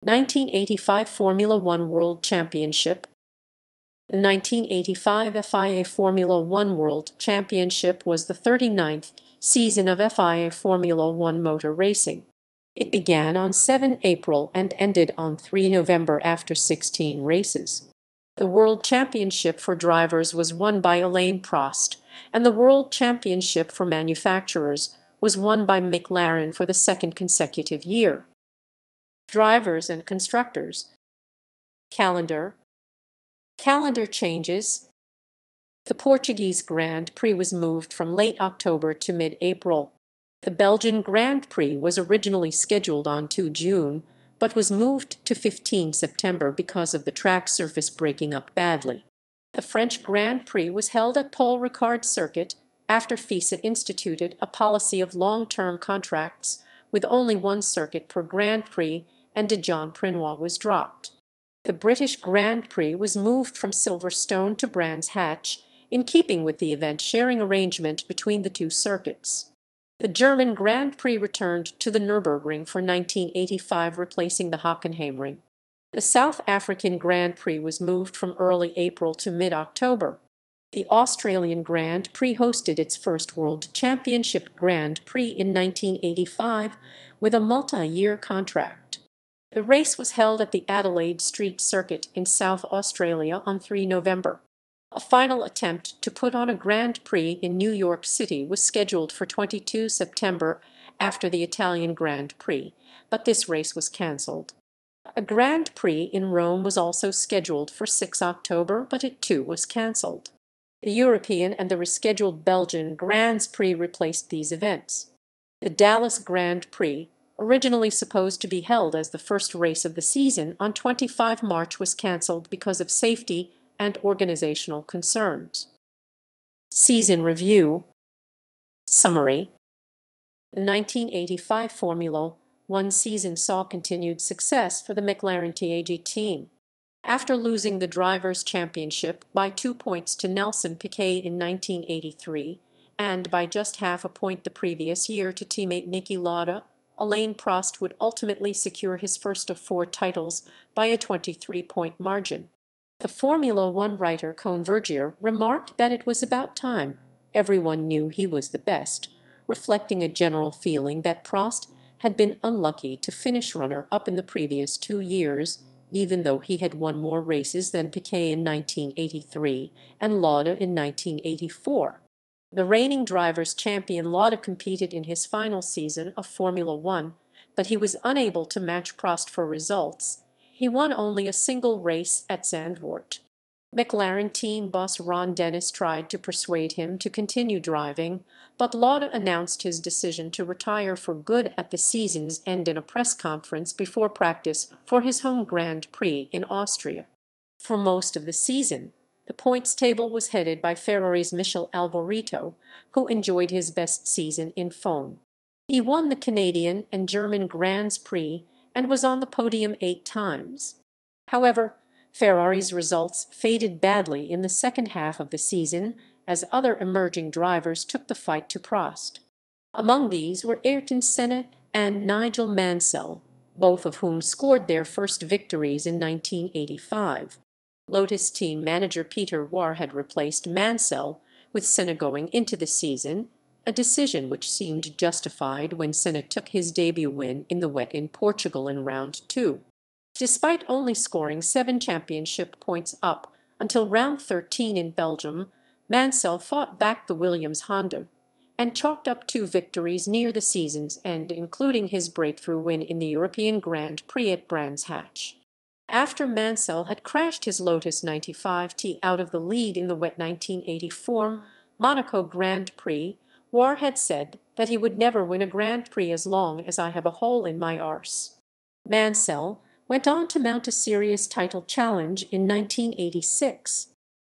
1985 Formula One World Championship. The 1985 FIA Formula One World Championship was the 39th season of FIA Formula One motor racing. It began on 7 April and ended on 3 November after 16 races. The World Championship for drivers was won by Alain Prost, and the World Championship for manufacturers was won by McLaren for the second consecutive year. Drivers and constructors. Calendar changes. The Portuguese Grand Prix was moved from late October to mid-April. The Belgian Grand Prix was originally scheduled on 2 June, but was moved to 15 September because of the track surface breaking up badly. The French Grand Prix was held at Paul Ricard Circuit after FIA instituted a policy of long-term contracts with only one circuit per Grand Prix, and Dijon-Prenois was dropped. The British Grand Prix was moved from Silverstone to Brands Hatch, in keeping with the event-sharing arrangement between the two circuits. The German Grand Prix returned to the Nürburgring for 1985, replacing the Hockenheimring. The South African Grand Prix was moved from early April to mid-October. The Australian Grand Prix hosted its first World Championship Grand Prix in 1985 with a multi-year contract. The race was held at the Adelaide Street Circuit in South Australia on 3 November. A final attempt to put on a Grand Prix in New York City was scheduled for 22 September after the Italian Grand Prix, but this race was cancelled. A Grand Prix in Rome was also scheduled for 6 October, but it too was cancelled. The European and the rescheduled Belgian Grands Prix replaced these events. The Dallas Grand Prix, originally supposed to be held as the first race of the season on 25 March, was cancelled because of safety and organizational concerns. Season Review. Summary. The 1985 Formula One season saw continued success for the McLaren TAG team. After losing the Drivers' Championship by 2 points to Nelson Piquet in 1983, and by just half a point the previous year to teammate Niki Lauda, Alain Prost would ultimately secure his first of 4 titles by a 23-point margin. The Formula One writer Cone Vergier remarked that it was about time. Everyone knew he was the best, reflecting a general feeling that Prost had been unlucky to finish runner-up in the previous 2 years, even though he had won more races than Piquet in 1983 and Lauda in 1984. The reigning drivers' champion Lauda competed in his final season of Formula One, but he was unable to match Prost for results. He won only a single race at Zandvoort. McLaren team boss Ron Dennis tried to persuade him to continue driving, but Lauda announced his decision to retire for good at the season's end in a press conference before practice for his home Grand Prix in Austria. For most of the season, the points table was headed by Ferrari's Michel Alboreto, who enjoyed his best season in F1. He won the Canadian and German Grands Prix and was on the podium 8 times. However, Ferrari's results faded badly in the second half of the season as other emerging drivers took the fight to Prost. Among these were Ayrton Senna and Nigel Mansell, both of whom scored their first victories in 1985. Lotus team manager Peter Warr had replaced Mansell, with Senna going into the season, a decision which seemed justified when Senna took his debut win in the wet in Portugal in round 2. Despite only scoring 7 championship points up until round 13 in Belgium, Mansell fought back the Williams Honda and chalked up 2 victories near the season's end, including his breakthrough win in the European Grand Prix at Brands Hatch. After Mansell had crashed his Lotus 95T out of the lead in the wet 1984 Monaco Grand Prix, Warr had said that he would never win a Grand Prix as long as I have a hole in my arse. Mansell went on to mount a serious title challenge in 1986.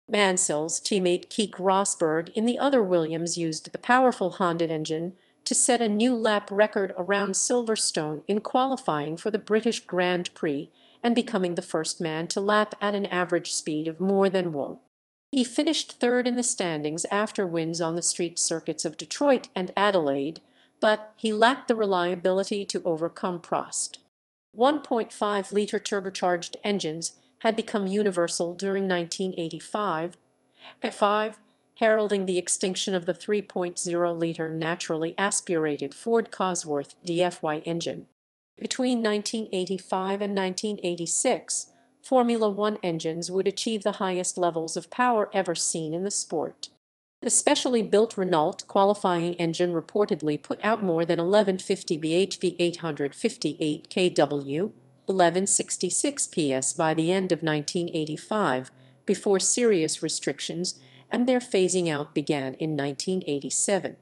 Mansell's teammate Keke Rosberg in the other Williams used the powerful Honda engine to set a new lap record around Silverstone in qualifying for the British Grand Prix and becoming the first man to lap at an average speed of more than 1. He finished 3rd in the standings after wins on the street circuits of Detroit and Adelaide, but he lacked the reliability to overcome Prost. 1.5-liter turbocharged engines had become universal during 1985, heralding the extinction of the 3.0-liter naturally aspirated Ford Cosworth DFY engine. Between 1985 and 1986, Formula One engines would achieve the highest levels of power ever seen in the sport. The specially built Renault qualifying engine reportedly put out more than 1150 bhp 858 kW, 1166 PS by the end of 1985, before serious restrictions and their phasing out began in 1987.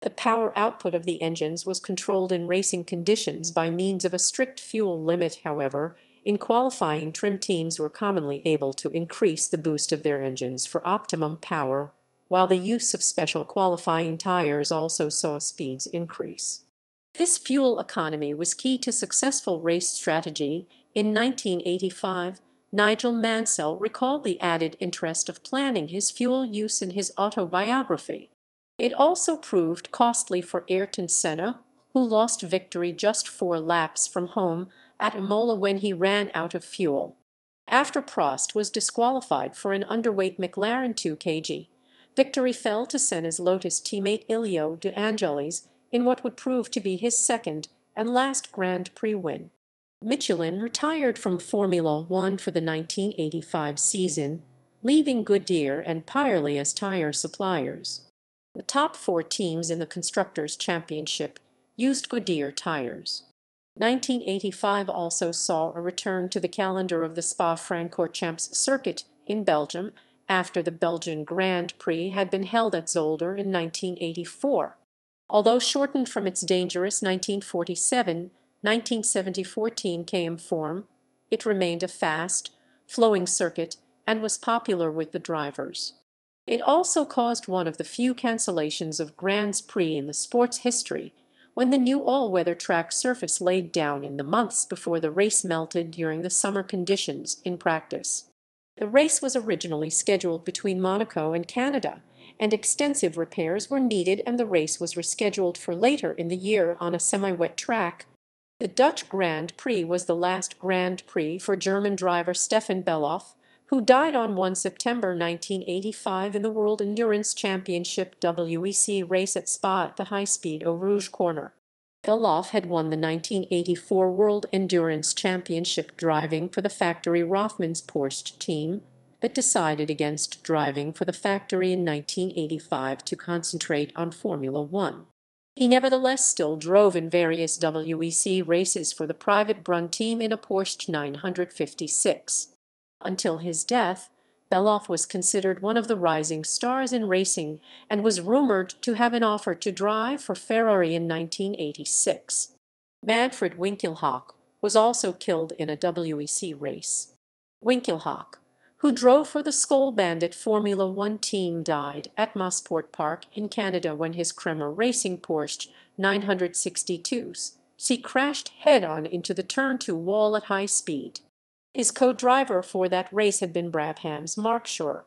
The power output of the engines was controlled in racing conditions by means of a strict fuel limit. However, in qualifying, trim teams were commonly able to increase the boost of their engines for optimum power, while the use of special qualifying tires also saw speeds increase. This fuel economy was key to successful race strategy. In 1985, Nigel Mansell recalled the added interest of planning his fuel use in his autobiography. It also proved costly for Ayrton Senna, who lost victory just 4 laps from home at Imola when he ran out of fuel. After Prost was disqualified for an underweight McLaren 2 kg, victory fell to Senna's Lotus teammate Ilio De Angelis in what would prove to be his second and last Grand Prix win. Michelin retired from Formula One for the 1985 season, leaving Goodyear and Pirelli as tire suppliers. The top 4 teams in the Constructors' Championship used Goodyear tires. 1985 also saw a return to the calendar of the Spa-Francorchamps circuit in Belgium after the Belgian Grand Prix had been held at Zolder in 1984. Although shortened from its dangerous 1947-1974 km form, it remained a fast, flowing circuit and was popular with the drivers. It also caused one of the few cancellations of Grands Prix in the sport's history, when the new all-weather track surface laid down in the months before the race melted during the summer conditions in practice. The race was originally scheduled between Monaco and Canada, and extensive repairs were needed, and the race was rescheduled for later in the year on a semi-wet track. The Dutch Grand Prix was the last Grand Prix for German driver Stefan Bellof, who died on 1 September 1985 in the World Endurance Championship WEC race at Spa at the high-speed Eau Rouge corner. Bellof had won the 1984 World Endurance Championship driving for the factory Rothmans Porsche team, but decided against driving for the factory in 1985 to concentrate on Formula One. He nevertheless still drove in various WEC races for the private Brunn team in a Porsche 956. Until his death, Bellof was considered one of the rising stars in racing and was rumored to have an offer to drive for Ferrari in 1986. Manfred Winkelhock was also killed in a WEC race. Winkelhock, who drove for the Skoal Bandit Formula One team, died at Mosport Park in Canada when his Kremer Racing Porsche 962C crashed head-on into the Turn 2 wall at high speed. His co-driver for that race had been Brabham's Mark Shore.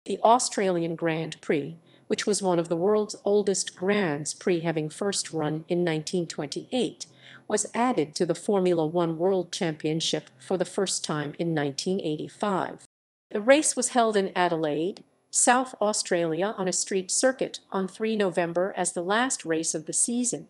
The Australian Grand Prix, which was one of the world's oldest Grands Prix, having first run in 1928, was added to the Formula One World Championship for the first time in 1985. The race was held in Adelaide, South Australia, on a street circuit on 3 November as the last race of the season.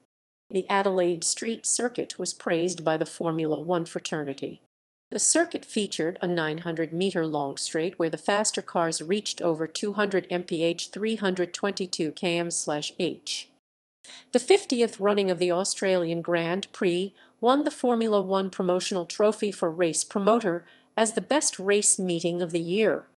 The Adelaide Street Circuit was praised by the Formula One fraternity. The circuit featured a 900-meter-long straight where the faster cars reached over 200 mph 322 km/h. The 50th running of the Australian Grand Prix won the Formula One promotional trophy for race promoter as the best race meeting of the year.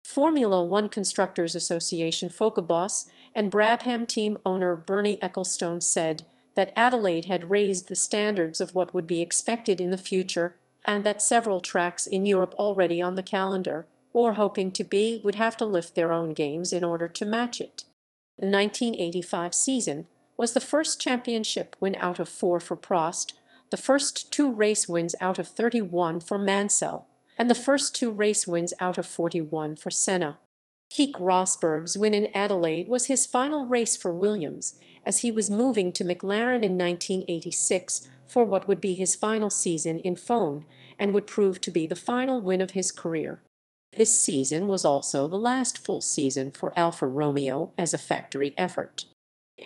Formula One Constructors Association FOCA boss and Brabham team owner Bernie Ecclestone said that Adelaide had raised the standards of what would be expected in the future, and that several tracks in Europe already on the calendar, or hoping to be, would have to lift their own games in order to match it. The 1985 season was the first championship win out of 4 for Prost, the first 2 race wins out of 31 for Mansell, and the first 2 race wins out of 41 for Senna. Keke Rosberg's win in Adelaide was his final race for Williams, as he was moving to McLaren in 1986 for what would be his final season in F1 and would prove to be the final win of his career. This season was also the last full season for Alfa Romeo as a factory effort.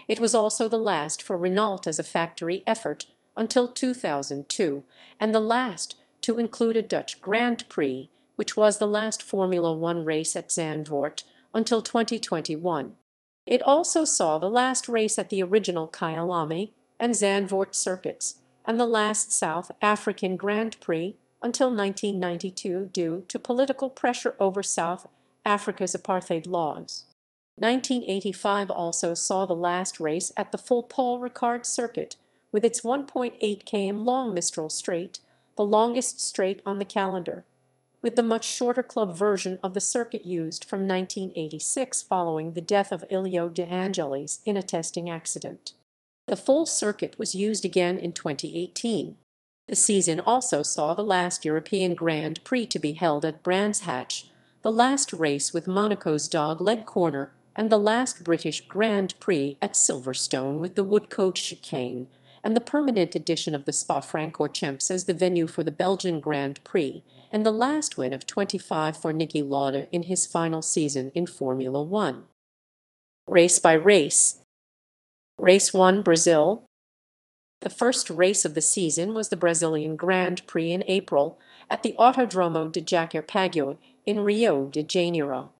It was also the last for Renault as a factory effort until 2002, and the last to include a Dutch Grand Prix, which was the last Formula One race at Zandvoort until 2021. It also saw the last race at the original Kyalami and Zandvoort circuits, and the last South African Grand Prix until 1992 due to political pressure over South Africa's apartheid laws. 1985 also saw the last race at the full Paul Ricard circuit, with its 1.8 km long Mistral Straight, the longest straight on the calendar, with the much shorter club version of the circuit used from 1986 following the death of Ilio De Angelis in a testing accident. The full circuit was used again in 2018. The season also saw the last European Grand Prix to be held at Brands Hatch, the last race with Monaco's dog-leg corner, and the last British Grand Prix at Silverstone with the Woodcote chicane, and the permanent addition of the Spa-Francorchamps as the venue for the Belgian Grand Prix, and the last win of 25 for Niki Lauda in his final season in Formula One. Race by race. Race 1, Brazil. The first race of the season was the Brazilian Grand Prix in April at the Autódromo de Jacaré in Rio de Janeiro.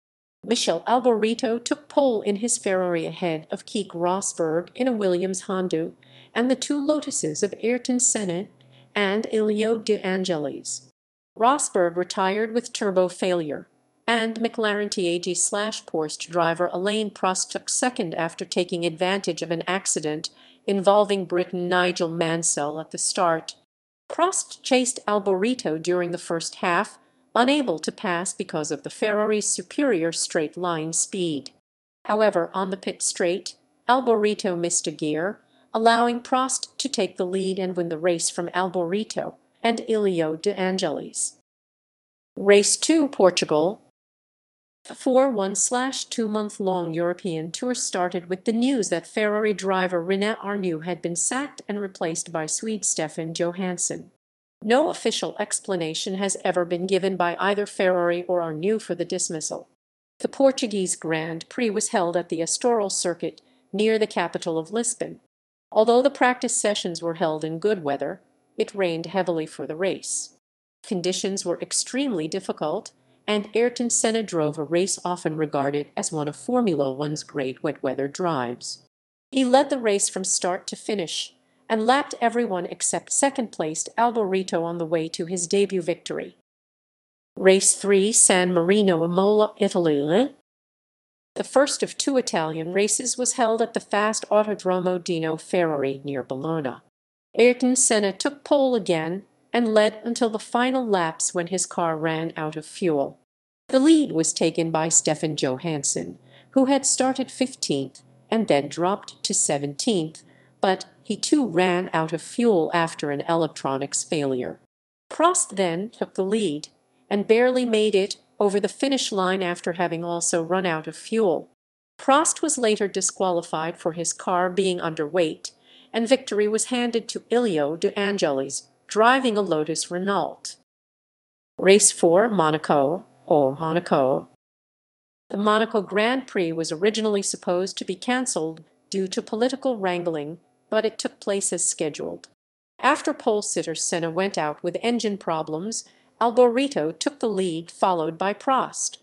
Michele Alboreto took pole in his Ferrari ahead of Keke Rosberg in a Williams Honda and the two Lotuses of Ayrton Senna and Ilio De Angelis. Rosberg retired with turbo failure, and McLaren TAG/Porsche driver Alain Prost took second after taking advantage of an accident involving Briton Nigel Mansell at the start. Prost chased Alboreto during the first half, unable to pass because of the Ferrari's superior straight-line speed. However, on the pit straight, Alboreto missed a gear, allowing Prost to take the lead and win the race from Alboreto and Ilio De Angelis. Race 2, Portugal. The 4-1/2-month-long European Tour started with the news that Ferrari driver René Arnoux had been sacked and replaced by Swede Stefan Johansson. No official explanation has ever been given by either Ferrari or Arnoux for the dismissal. The Portuguese Grand Prix was held at the Estoril circuit near the capital of Lisbon. Although the practice sessions were held in good weather, it rained heavily for the race. Conditions were extremely difficult, and Ayrton Senna drove a race often regarded as one of Formula One's great wet-weather drives. He led the race from start to finish, and lapped everyone except second-placed Alboreto on the way to his debut victory. Race 3, San Marino, Imola, Italy. The first of two Italian races was held at the fast Autodromo Dino Ferrari near Bologna. Ayrton Senna took pole again and led until the final laps when his car ran out of fuel. The lead was taken by Stefan Johansson, who had started 15th and then dropped to 17th, but he too ran out of fuel after an electronics failure. Prost then took the lead and barely made it over the finish line after having also run out of fuel. Prost was later disqualified for his car being underweight, and victory was handed to Ilio De Angelis, driving a Lotus Renault. Race 4, Monaco, Monaco. The Monaco Grand Prix was originally supposed to be cancelled due to political wrangling, but it took place as scheduled. After pole-sitter Senna went out with engine problems, Alboreto took the lead, followed by Prost.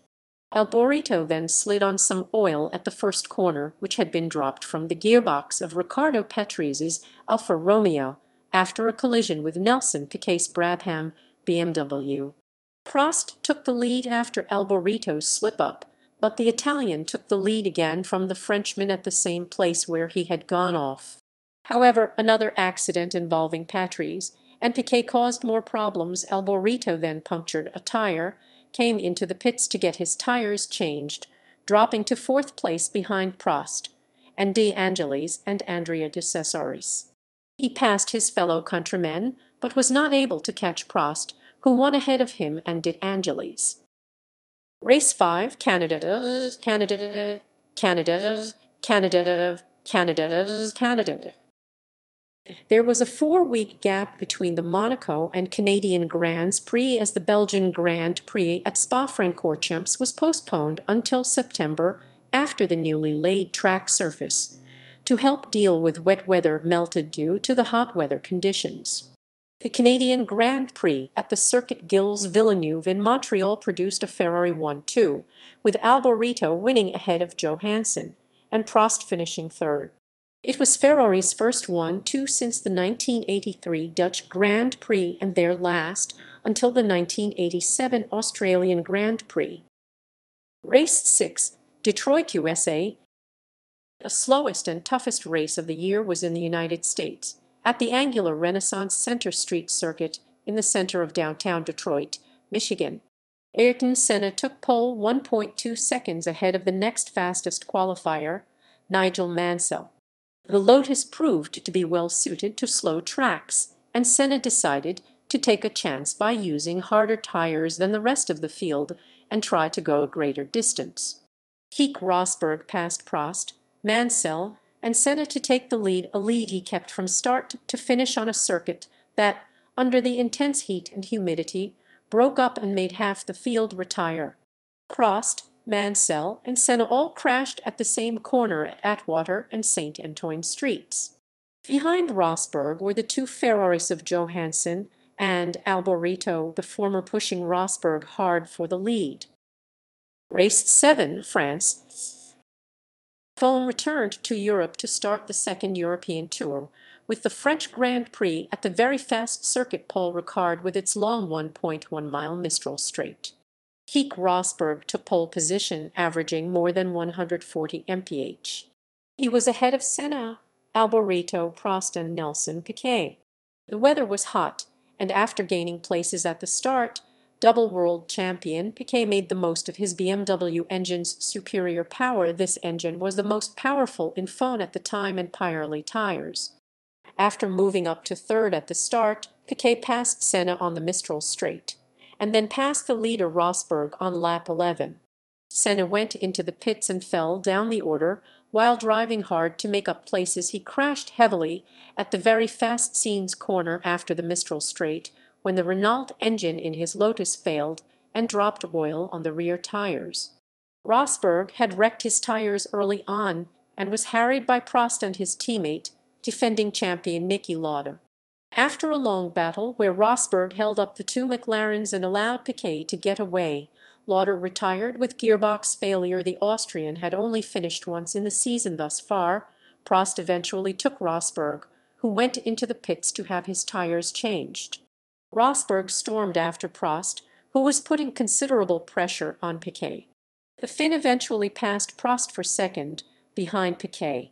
Alboreto then slid on some oil at the first corner, which had been dropped from the gearbox of Riccardo Patrise's Alfa Romeo after a collision with Nelson Piquet's Brabham BMW. Prost took the lead after Alboreto's slip-up, but the Italian took the lead again from the Frenchman at the same place where he had gone off. However, another accident involving Patrese and Piquet caused more problems. Alboreto then punctured a tire, came into the pits to get his tires changed, dropping to fourth place behind Prost and De Angelis and Andrea de Cesaris. He passed his fellow countrymen, but was not able to catch Prost, who won ahead of him and De Angelis. Race 5, Canada, Canada, Canada, Canada, Canada, Canada. There was a 4-week gap between the Monaco and Canadian Grands Prix as the Belgian Grand Prix at Spa-Francorchamps was postponed until September after the newly laid track surface to help deal with wet weather melted due to the hot weather conditions. The Canadian Grand Prix at the Circuit Gilles Villeneuve in Montreal produced a Ferrari 1-2, with Alboreto winning ahead of Johansson and Prost finishing third. It was Ferrari's first 1-2 since the 1983 Dutch Grand Prix and their last until the 1987 Australian Grand Prix. Race 6, Detroit, USA. The slowest and toughest race of the year was in the United States, at the angular Renaissance Center Street Circuit in the center of downtown Detroit, Michigan. Ayrton Senna took pole 1.2 seconds ahead of the next fastest qualifier, Nigel Mansell. The Lotus proved to be well suited to slow tracks, and Senna decided to take a chance by using harder tires than the rest of the field and try to go a greater distance. Keke Rosberg passed Prost, Mansell, and Senna to take the lead, a lead he kept from start to finish on a circuit that, under the intense heat and humidity, broke up and made half the field retire. Prost, Mansell, and Senna all crashed at the same corner at Atwater and St. Antoine Streets. Behind Rosberg were the two Ferraris of Johansson and Alboreto, the former pushing Rosberg hard for the lead. Race 7, France. F1 returned to Europe to start the second European Tour, with the French Grand Prix at the very fast circuit Paul Ricard with its long 1.1-mile Mistral Straight. Keke Rosberg took pole position, averaging more than 140 mph. He was ahead of Senna, Alboreto, Prost, and Nelson Piquet. The weather was hot, and after gaining places at the start, double world champion Piquet made the most of his BMW engine's superior power. This engine was the most powerful in F1 at the time and Pirelli tires. After moving up to third at the start, Piquet passed Senna on the Mistral Straight, and then passed the leader Rosberg on lap 11. Senna went into the pits and fell down the order. While driving hard to make up places, he crashed heavily at the very fast scenes corner after the Mistral Straight, when the Renault engine in his Lotus failed and dropped oil on the rear tires. Rosberg had wrecked his tires early on and was harried by Prost and his teammate, defending champion Niki Lauda. After a long battle where Rosberg held up the two McLarens and allowed Piquet to get away, Lauda retired with gearbox failure. The Austrian had only finished once in the season thus far. Prost eventually took Rosberg, who went into the pits to have his tires changed. Rosberg stormed after Prost, who was putting considerable pressure on Piquet. The Finn eventually passed Prost for second, behind Piquet.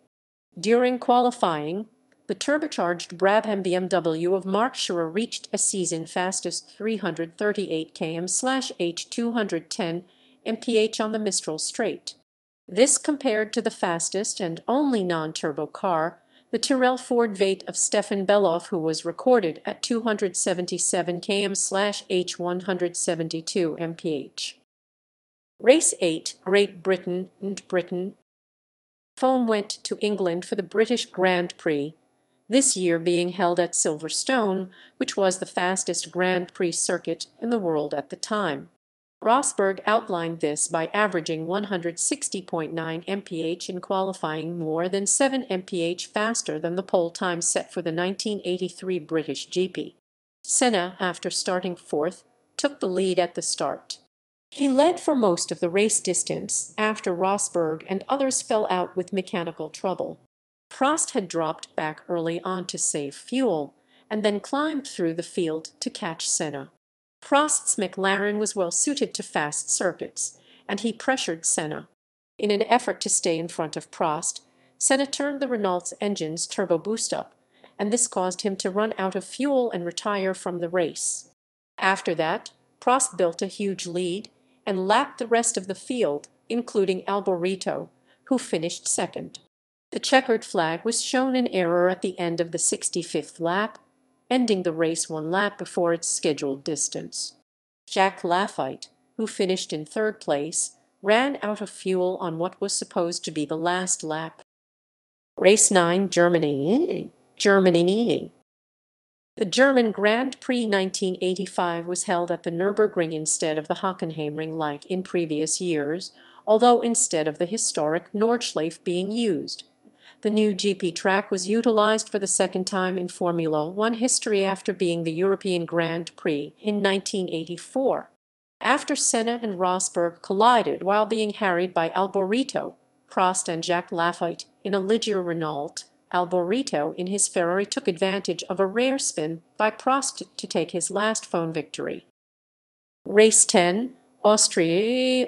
During qualifying, the turbocharged Brabham BMW of Mark Scherer reached a season fastest 338 km/h 210 mph on the Mistral Straight. This compared to the fastest and only non-turbo car, the Tyrrell Ford Vate of Stefan Beloff, who was recorded at 277 km/h 172 mph. Race 8, Great Britain and Britain. F1 went to England for the British Grand Prix, this year being held at Silverstone, which was the fastest Grand Prix circuit in the world at the time. Rosberg outlined this by averaging 160.9 mph in qualifying, more than 7 mph faster than the pole time set for the 1983 British GP. Senna, after starting fourth, took the lead at the start. He led for most of the race distance after Rosberg and others fell out with mechanical trouble. Prost had dropped back early on to save fuel, and then climbed through the field to catch Senna. Prost's McLaren was well suited to fast circuits, and he pressured Senna. In an effort to stay in front of Prost, Senna turned the Renault's engine's turbo boost up, and this caused him to run out of fuel and retire from the race. After that, Prost built a huge lead and lapped the rest of the field, including Alboreto, who finished second. The checkered flag was shown in error at the end of the 65th lap, ending the race 1 lap before its scheduled distance. Jacques Laffite, who finished in third place, ran out of fuel on what was supposed to be the last lap. Race 9, Germany. The German Grand Prix 1985 was held at the Nürburgring instead of the Hockenheimring like in previous years, although instead of the historic Nordschleife being used. The new GP track was utilized for the second time in Formula One history after being the European Grand Prix in 1984. After Senna and Rosberg collided while being harried by Alboreto, Prost and Jacques Laffite in a Ligier Renault, Alboreto in his Ferrari took advantage of a rare spin by Prost to take his last phone victory. Race 10, Austria.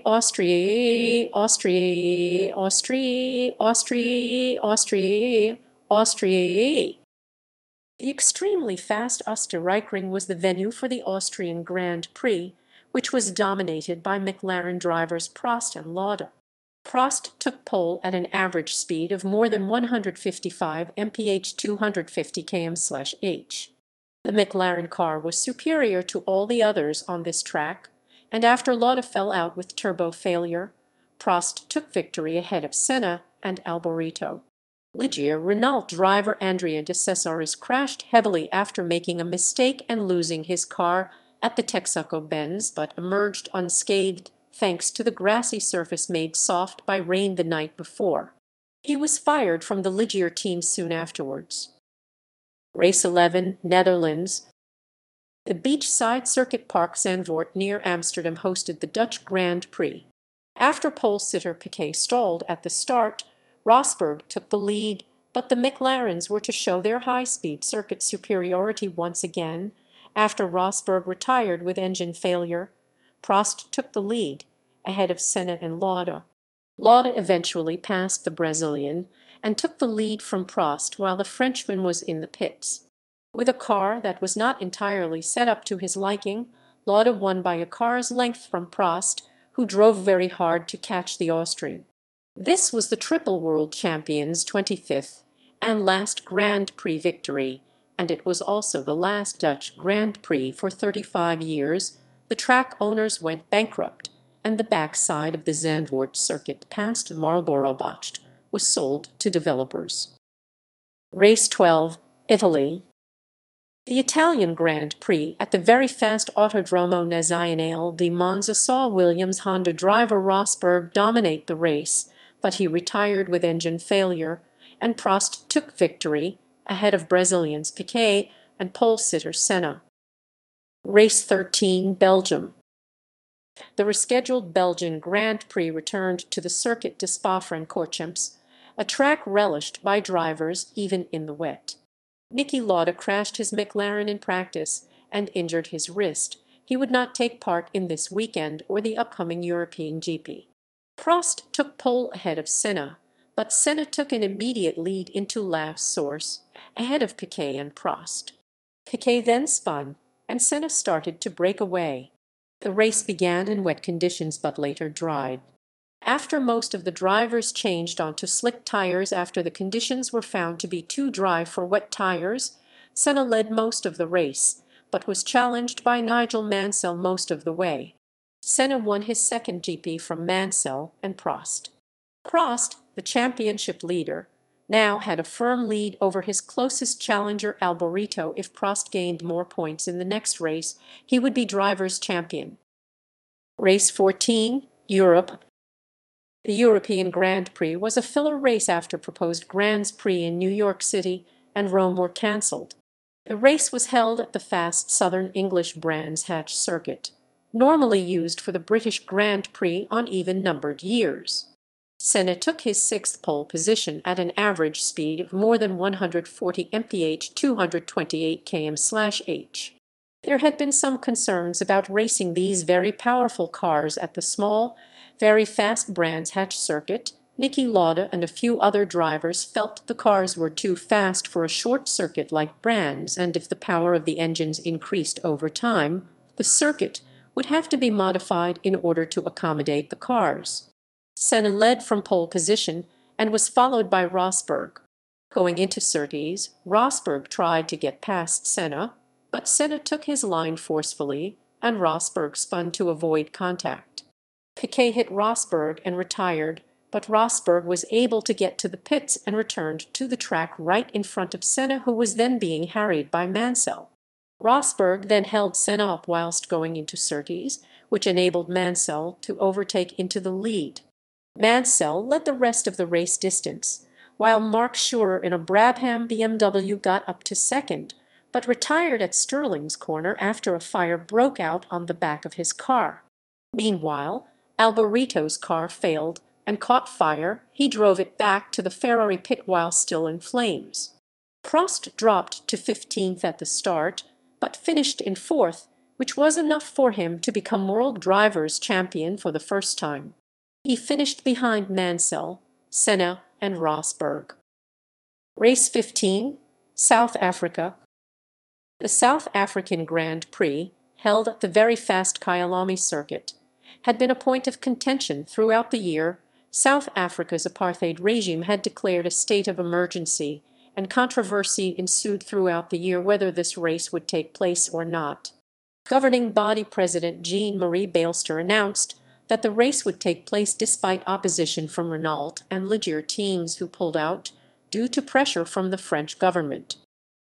The extremely fast Österreichring was the venue for the Austrian Grand Prix, which was dominated by McLaren drivers Prost and Lauda. Prost took pole at an average speed of more than 155 mph 250 km/h. The McLaren car was superior to all the others on this track, and after Lauda fell out with turbo failure, Prost took victory ahead of Senna and Alboreto. Ligier Renault driver Andrea de Cesaris crashed heavily after making a mistake and losing his car at the Texaco-Benz, but emerged unscathed thanks to the grassy surface made soft by rain the night before. He was fired from the Ligier team soon afterwards. Race 11, Netherlands. The beachside circuit Park Zandvoort near Amsterdam hosted the Dutch Grand Prix. After pole-sitter Piquet stalled at the start, Rosberg took the lead, but the McLarens were to show their high-speed circuit superiority once again. After Rosberg retired with engine failure, Prost took the lead, ahead of Senna and Lauda. Lauda eventually passed the Brazilian and took the lead from Prost while the Frenchman was in the pits. With a car that was not entirely set up to his liking, Lauda won by a car's length from Prost, who drove very hard to catch the Austrian. This was the triple world champion's 25th and last Grand Prix victory, and it was also the last Dutch Grand Prix for 35 years. The track owners went bankrupt, and the backside of the Zandvoort circuit past Marlboro Bocht was sold to developers. Race 12, Italy. The Italian Grand Prix at the very fast Autodromo Nazionale di Monza saw Williams Honda driver Rosberg dominate the race, but he retired with engine failure, and Prost took victory ahead of Brazilians Piquet and pole-sitter Senna. Race 13, Belgium. The rescheduled Belgian Grand Prix returned to the Circuit de Spa-Francorchamps, a track relished by drivers even in the wet. Niki Lauda crashed his McLaren in practice and injured his wrist. He would not take part in this weekend or the upcoming European GP. Prost took pole ahead of Senna, but Senna took an immediate lead into La Source, ahead of Piquet and Prost. Piquet then spun, and Senna started to break away. The race began in wet conditions but later dried. After most of the drivers changed onto slick tires after the conditions were found to be too dry for wet tires, Senna led most of the race, but was challenged by Nigel Mansell most of the way. Senna won his second GP from Mansell and Prost. Prost, the championship leader, now had a firm lead over his closest challenger Alboreto. If Prost gained more points in the next race, he would be drivers' champion. Race 14, Europe. The European Grand Prix was a filler race after proposed Grands Prix in New York City and Rome were cancelled. The race was held at the fast Southern English Brands Hatch circuit, normally used for the British Grand Prix on even-numbered years. Senna took his sixth pole position at an average speed of more than 140 mph 228 km/h. There had been some concerns about racing these very powerful cars at the small, very fast Brands Hatch circuit. Niki Lauda and a few other drivers felt the cars were too fast for a short circuit like Brands, and if the power of the engines increased over time, the circuit would have to be modified in order to accommodate the cars. Senna led from pole position and was followed by Rosberg. Going into Surtees, Rosberg tried to get past Senna, but Senna took his line forcefully, and Rosberg spun to avoid contact. Piquet hit Rosberg and retired, but Rosberg was able to get to the pits and returned to the track right in front of Senna, who was then being harried by Mansell. Rosberg then held Senna up whilst going into Surtees, which enabled Mansell to overtake into the lead. Mansell led the rest of the race distance, while Mark Schurer in a Brabham BMW got up to second, but retired at Stirling's corner after a fire broke out on the back of his car. Meanwhile, Alboreto's car failed and caught fire. He drove it back to the Ferrari pit while still in flames. Prost dropped to 15th at the start, but finished in 4th, which was enough for him to become World Drivers' Champion for the first time. He finished behind Mansell, Senna, and Rosberg. Race 15, South Africa. The South African Grand Prix, held at the very fast Kyalami circuit, had been a point of contention throughout the year. South Africa's apartheid regime had declared a state of emergency, and controversy ensued throughout the year whether this race would take place or not. Governing body President Jean-Marie Bailster announced that the race would take place despite opposition from Renault and Ligier teams who pulled out due to pressure from the French government.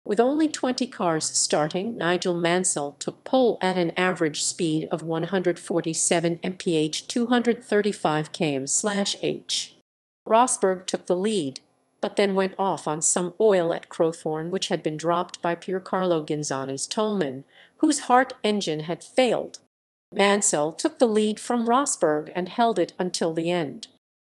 With only 20 cars starting, Nigel Mansell took pole at an average speed of 147 mph, 235 km/h. Rosberg took the lead, but then went off on some oil at Crowthorne, which had been dropped by Piercarlo González Tolman, whose Hart engine had failed. Mansell took the lead from Rosberg and held it until the end.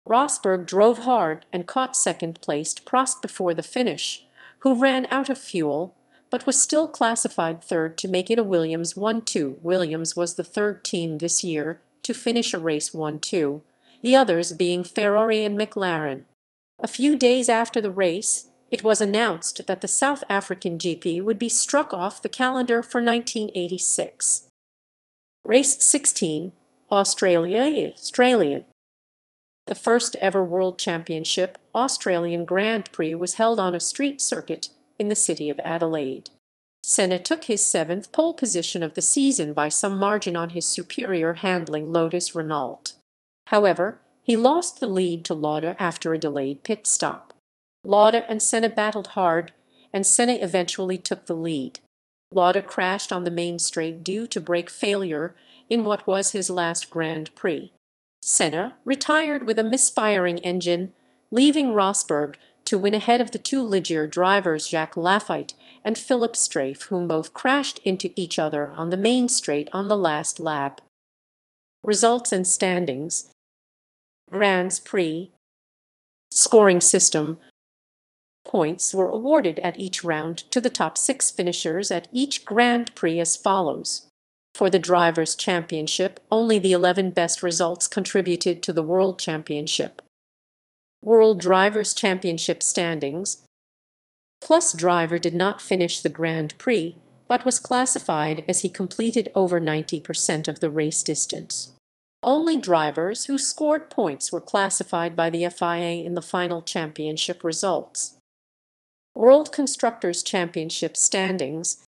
Rosberg drove hard and caught second-placed Prost before the finish, who ran out of fuel, but was still classified third to make it a Williams 1-2. Williams was the third team this year to finish a race 1-2, the others being Ferrari and McLaren. A few days after the race, it was announced that the South African GP would be struck off the calendar for 1986. Race 16, Australia. The first ever World Championship Australian Grand Prix was held on a street circuit in the city of Adelaide. Senna took his 7th pole position of the season by some margin on his superior handling Lotus Renault. However, he lost the lead to Lauda after a delayed pit stop. Lauda and Senna battled hard, and Senna eventually took the lead. Lauda crashed on the main straight due to brake failure in what was his last Grand Prix. Senna retired with a misfiring engine, leaving Rosberg to win ahead of the two Ligier drivers Jacques Laffite and Philippe Strafe, whom both crashed into each other on the main straight on the last lap. Results and standings. Grand Prix scoring system. Points were awarded at each round to the top 6 finishers at each Grand Prix as follows. For the Drivers' Championship, only the 11 best results contributed to the World Championship. World Drivers' Championship standings. Plus driver did not finish the Grand Prix, but was classified as he completed over 90% of the race distance. Only drivers who scored points were classified by the FIA in the final championship results. World Constructors' Championship standings.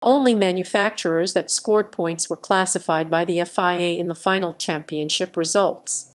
Only manufacturers that scored points were classified by the FIA in the final championship results.